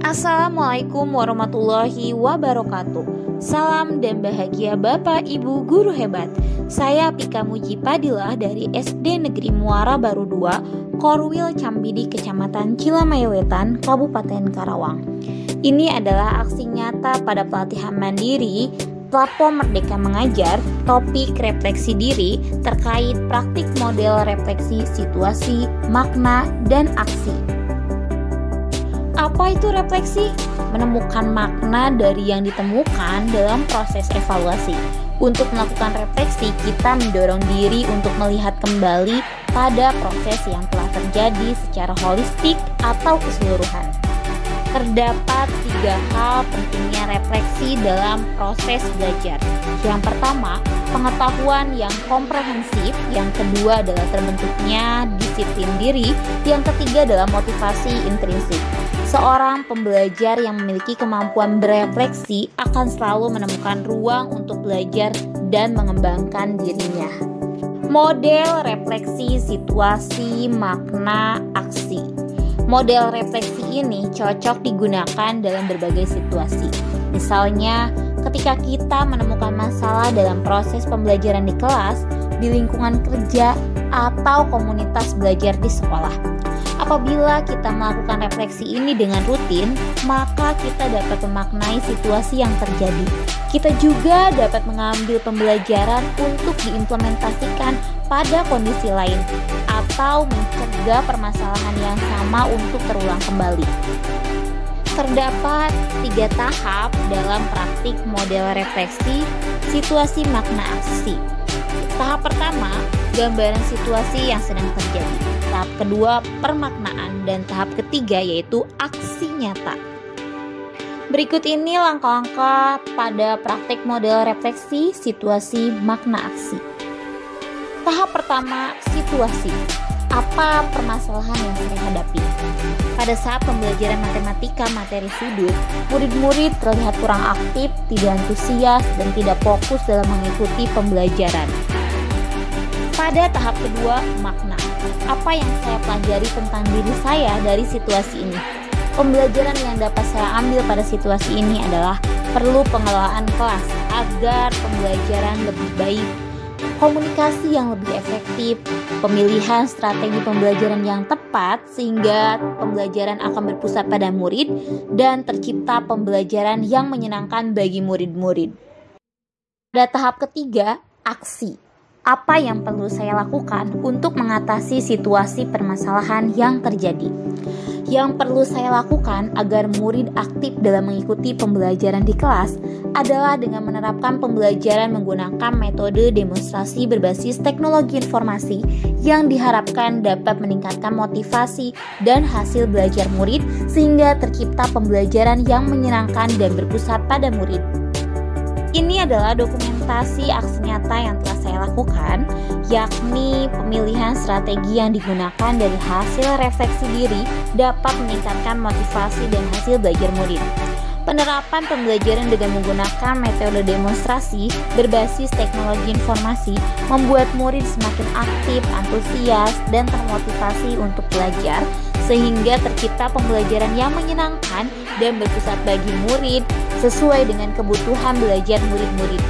Assalamualaikum warahmatullahi wabarakatuh. Salam dan bahagia Bapak Ibu guru hebat. Saya Pika Muji Padilah dari SD Negeri Muara Baru 2, Korwil Cambidi, Kecamatan Cilamayawetan, Kabupaten Karawang. Ini adalah aksi nyata pada pelatihan mandiri Platform Merdeka Mengajar, topik refleksi diri terkait praktik model refleksi situasi, makna, dan aksi. Apa itu refleksi? Menemukan makna dari yang ditemukan dalam proses evaluasi. Untuk melakukan refleksi, kita mendorong diri untuk melihat kembali pada proses yang telah terjadi secara holistik atau keseluruhan. Terdapat 3 hal pentingnya refleksi dalam proses belajar. Yang pertama, pengetahuan yang komprehensif. Yang kedua adalah terbentuknya disiplin diri. Yang ketiga adalah motivasi intrinsik. Seorang pembelajar yang memiliki kemampuan berefleksi akan selalu menemukan ruang untuk belajar dan mengembangkan dirinya. Model refleksi situasi, makna, aksi. Model refleksi ini cocok digunakan dalam berbagai situasi. Misalnya, ketika kita menemukan masalah dalam proses pembelajaran di kelas, di lingkungan kerja, atau komunitas belajar di sekolah. Apabila kita melakukan refleksi ini dengan rutin, maka kita dapat memaknai situasi yang terjadi. Kita juga dapat mengambil pembelajaran untuk diimplementasikan pada kondisi lain atau mencegah permasalahan yang sama untuk terulang kembali. Terdapat 3 tahap dalam praktik model refleksi situasi, makna, aksi. Tahap pertama, gambaran situasi yang sedang terjadi. Tahap kedua, permaknaan, dan tahap ketiga yaitu aksi nyata. Berikut ini langkah-langkah pada praktik model refleksi situasi, makna, aksi. Tahap pertama, situasi. Apa permasalahan yang saya hadapi? Pada saat pembelajaran matematika materi sudut, murid-murid terlihat kurang aktif, tidak antusias, dan tidak fokus dalam mengikuti pembelajaran. Pada tahap kedua, makna. Apa yang saya pelajari tentang diri saya dari situasi ini? Pembelajaran yang dapat saya ambil pada situasi ini adalah perlu pengelolaan kelas agar pembelajaran lebih baik, komunikasi yang lebih efektif, pemilihan strategi pembelajaran yang tepat sehingga pembelajaran akan berpusat pada murid dan tercipta pembelajaran yang menyenangkan bagi murid-murid. Pada tahap ketiga, aksi. Apa yang perlu saya lakukan untuk mengatasi situasi permasalahan yang terjadi? Yang perlu saya lakukan agar murid aktif dalam mengikuti pembelajaran di kelas adalah dengan menerapkan pembelajaran menggunakan metode demonstrasi berbasis teknologi informasi yang diharapkan dapat meningkatkan motivasi dan hasil belajar murid sehingga tercipta pembelajaran yang menyenangkan dan berpusat pada murid. Ini adalah dokumentasi aksi nyata yang telah saya lakukan, yakni pemilihan strategi yang digunakan dari hasil refleksi diri dapat meningkatkan motivasi dan hasil belajar murid. Penerapan pembelajaran dengan menggunakan metode demonstrasi berbasis teknologi informasi membuat murid semakin aktif, antusias, dan termotivasi untuk belajar, sehingga tercipta pembelajaran yang menyenangkan dan berpusat bagi murid sesuai dengan kebutuhan belajar murid-murid.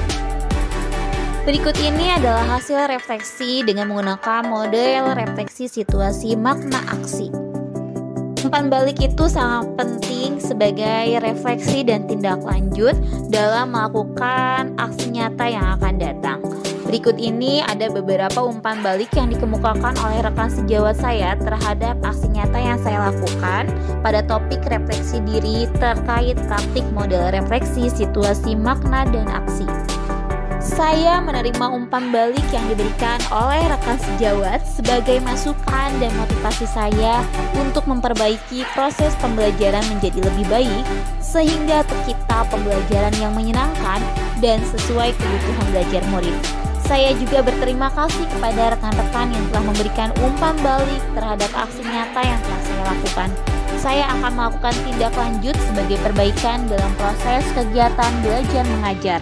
Berikut ini adalah hasil refleksi dengan menggunakan model refleksi situasi, makna, aksi. Umpan balik itu sangat penting sebagai refleksi dan tindak lanjut dalam melakukan aksi nyata yang akan datang. Berikut ini ada beberapa umpan balik yang dikemukakan oleh rekan sejawat saya terhadap aksi nyata yang saya lakukan pada topik refleksi diri terkait praktik model refleksi situasi, makna, dan aksi. Saya menerima umpan balik yang diberikan oleh rekan sejawat sebagai masukan dan motivasi saya untuk memperbaiki proses pembelajaran menjadi lebih baik sehingga tercipta pembelajaran yang menyenangkan dan sesuai kebutuhan belajar murid. Saya juga berterima kasih kepada rekan-rekan yang telah memberikan umpan balik terhadap aksi nyata yang telah saya lakukan. Saya akan melakukan tindak lanjut sebagai perbaikan dalam proses kegiatan belajar mengajar.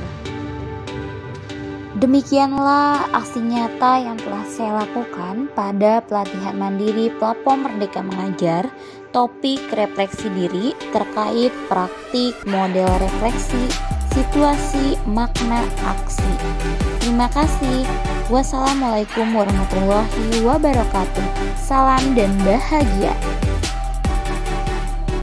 Demikianlah aksi nyata yang telah saya lakukan pada pelatihan mandiri Platform Merdeka Mengajar, topik refleksi diri terkait praktik model refleksi, situasi, makna, aksi. Terima kasih. Wassalamualaikum warahmatullahi wabarakatuh. Salam dan bahagia.